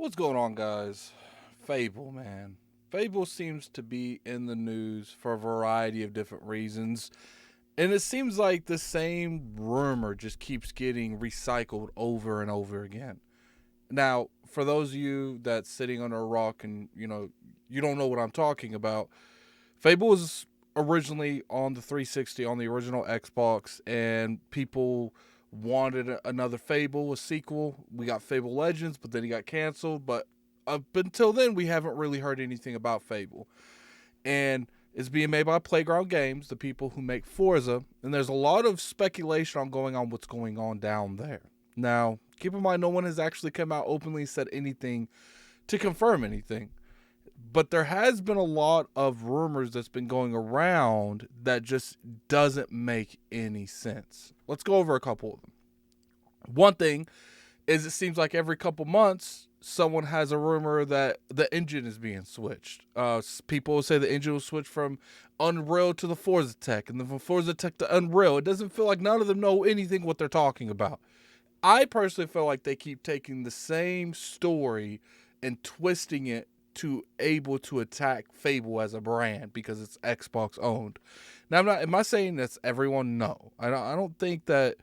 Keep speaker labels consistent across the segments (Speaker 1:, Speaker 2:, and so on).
Speaker 1: What's going on, guys? Fable, man. Fable seems to be in the news for a variety of different reasons. And it seems like the same rumor just keeps getting recycled over and over again. Now, for those of you that's sitting under a rock and, you don't know what I'm talking about, Fable was originally on the 360 on the original Xbox, and people wanted another Fable, a sequel. We got Fable Legends, but then he got canceled. But up until then, we haven't really heard anything about Fable. And it's being made by Playground Games, the people who make Forza, and there's a lot of speculation on what's going on down there. Now, keep in mind, no one has actually come out openly said anything to confirm anything. But there has been a lot of rumors that's been going around that just doesn't make any sense. Let's go over a couple of them. One thing is, it seems like every couple months someone has a rumor that the engine is being switched. People say the engine will switch from Unreal to the Forza Tech, and then from Forza Tech to Unreal. It doesn't feel like none of them know anything what they're talking about. I personally feel like they keep taking the same story and twisting it to able to attack Fable as a brand because it's Xbox owned. Now, am I saying that's everyone? No. I don't think that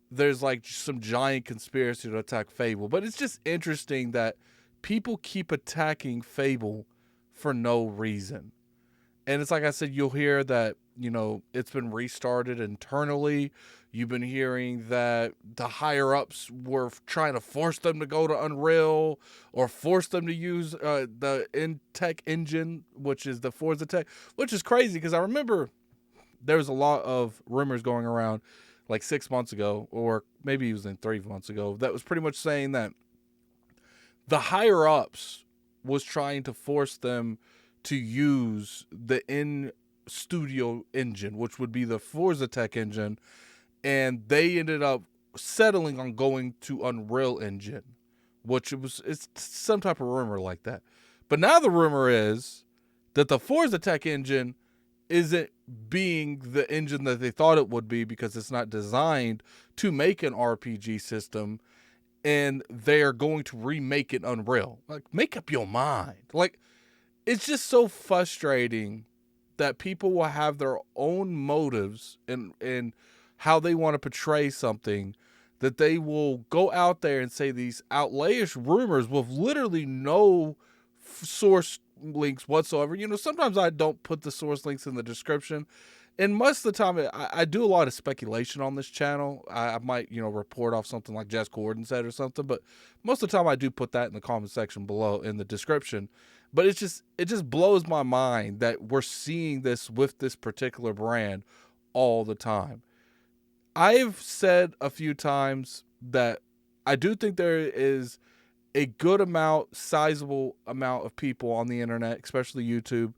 Speaker 1: there's like some giant conspiracy to attack Fable, but it's just interesting that people keep attacking Fable for no reason. And it's like I said, you'll hear that, it's been restarted internally. You've been hearing that the higher ups were trying to force them to go to Unreal or force them to use the in-tech engine, which is the Forza Tech, which is crazy because I remember there was a lot of rumors going around like 6 months ago, or maybe it was 3 months ago, that was pretty much saying that the higher ups was trying to force them to use the in-studio engine, which would be the Forza Tech engine, and they ended up settling on going to Unreal Engine, it's some type of rumor like that. But now the rumor is that the Forza Tech engine isn't being the engine that they thought it would be because it's not designed to make an RPG system, and they are going to remake it Unreal. Like, make up your mind. Like, it's just so frustrating that people will have their own motives in how they want to portray something, that they will go out there and say these outlandish rumors with literally no source links whatsoever. Sometimes I don't put the source links in the description, and most of the time I do a lot of speculation on this channel. I might report off something like Jess Gordon said or something, but most of the time I do put that in the comment section below in the description. But it just blows my mind that we're seeing this with this particular brand all the time. I've said a few times that I do think there is a good amount, sizable amount of people on the internet, especially YouTube,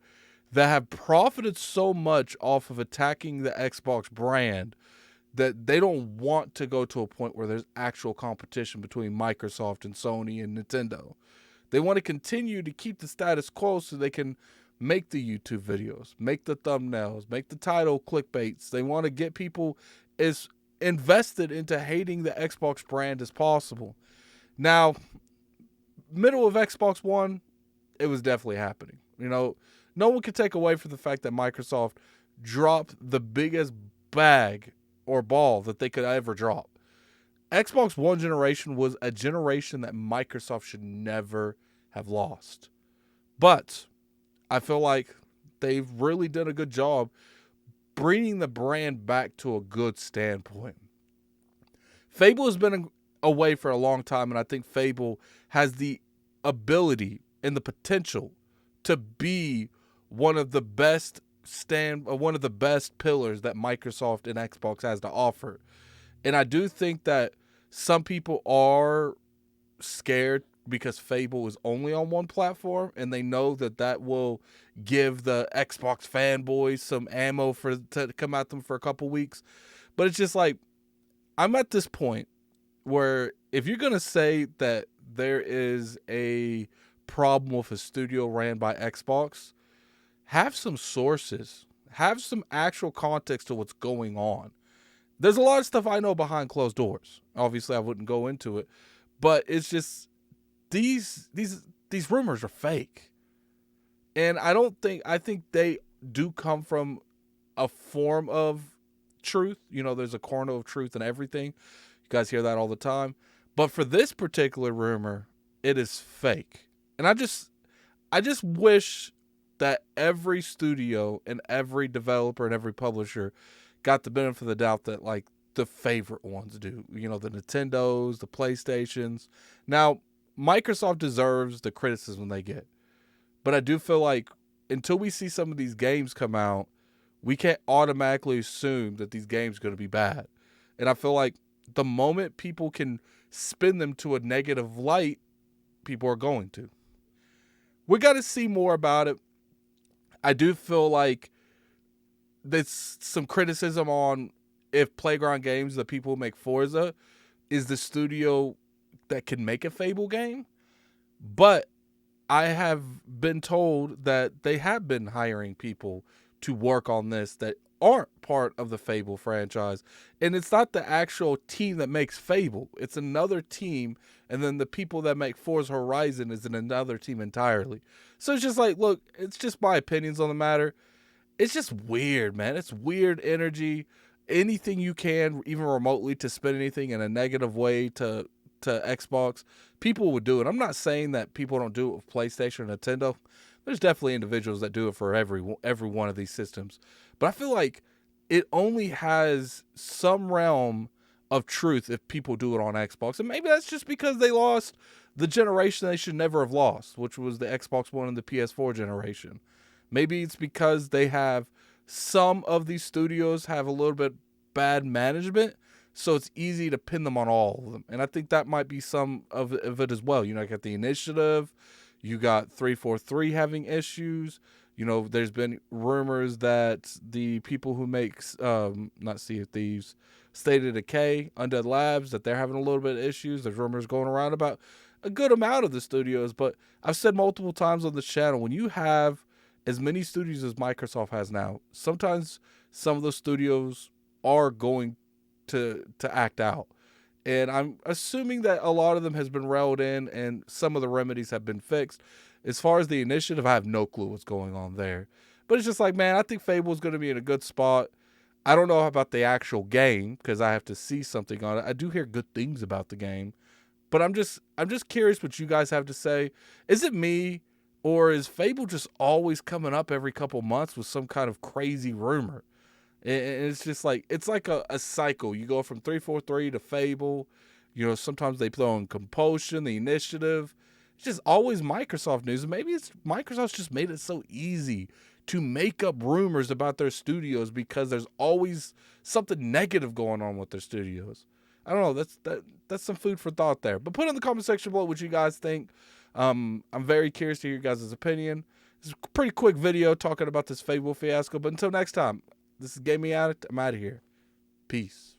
Speaker 1: that have profited so much off of attacking the Xbox brand that they don't want to go to a point where there's actual competition between Microsoft and Sony and Nintendo. They want to continue to keep the status quo so they can make the YouTube videos, make the thumbnails, make the title clickbaits. They want to get people as invested into hating the Xbox brand as possible. Now, middle of Xbox One, it was definitely happening. No one could take away from the fact that Microsoft dropped the biggest bag or ball that they could ever drop. Xbox One generation was a generation that Microsoft should never have lost. But I feel like they've really done a good job bringing the brand back to a good standpoint. Fable has been away for a long time, and I think Fable has the ability and the potential to be one of the best pillars that Microsoft and Xbox has to offer. And I do think that some people are scared because Fable is only on one platform, and they know that will give the Xbox fanboys some ammo to come at them for a couple weeks. But it's just like, I'm at this point where if you're going to say that there is a problem with a studio ran by Xbox, have some sources, have some actual context to what's going on. There's a lot of stuff I know behind closed doors. Obviously, I wouldn't go into it, but it's just these rumors are fake. And I think they do come from a form of truth. You know, there's a kernel of truth in everything. You guys hear that all the time. But for this particular rumor, it is fake. And I just wish that every studio and every developer and every publisher got the benefit of the doubt that like the favorite ones do. You know, the Nintendos, the PlayStations. Now, Microsoft deserves the criticism they get. But I do feel like until we see some of these games come out, we can't automatically assume that these games are going to be bad. And I feel like the moment people can spin them to a negative light, people are going to. We got to see more about it. I do feel like there's some criticism on if Playground Games, the people who make Forza, is the studio that can make a Fable game. But I have been told that they have been hiring people to work on this that aren't part of the Fable franchise. And it's not the actual team that makes Fable. It's another team. And then the people that make Forza Horizon is in another team entirely. So it's just like, look, it's just my opinions on the matter. It's just weird, man. It's weird energy. Anything you can, even remotely, to spin anything in a negative way to Xbox, people would do it. I'm not saying that people don't do it with PlayStation or Nintendo. There's definitely individuals that do it for every one of these systems. But I feel like it only has some realm of truth if people do it on Xbox. And maybe that's just because they lost the generation they should never have lost, which was the Xbox One and the PS4 generation. Maybe it's because they have some of these studios have a little bit bad management, so it's easy to pin them on all of them. And I think that might be some of it as well. You know, you got the Initiative, you got 343 having issues. You know, there's been rumors that the people who make, not Sea of Thieves, State of Decay, Undead Labs, that they're having a little bit of issues. There's rumors going around about a good amount of the studios. But I've said multiple times on this channel, when you have as many studios as Microsoft has now, sometimes some of those studios are going to act out. And I'm assuming that a lot of them has been reeled in and some of the remedies have been fixed. As far as the Initiative, I have no clue what's going on there. But it's just like, man, I think Fable is going to be in a good spot. I don't know about the actual game because I have to see something on it. I do hear good things about the game. But I'm just curious what you guys have to say. Is it me, or is Fable just always coming up every couple months with some kind of crazy rumor? And it's just like, it's like a cycle. You go from 343 to Fable. You know, sometimes they throw in Compulsion, the Initiative. It's just always Microsoft news. And maybe it's Microsoft's just made it so easy to make up rumors about their studios because there's always something negative going on with their studios. I don't know. That's some food for thought there. But put in the comment section below what you guys think. I'm very curious to hear your guys' opinion. It's a pretty quick video talking about this Fable fiasco. But until next time, this is Gaming Addict. I'm out of here. Peace.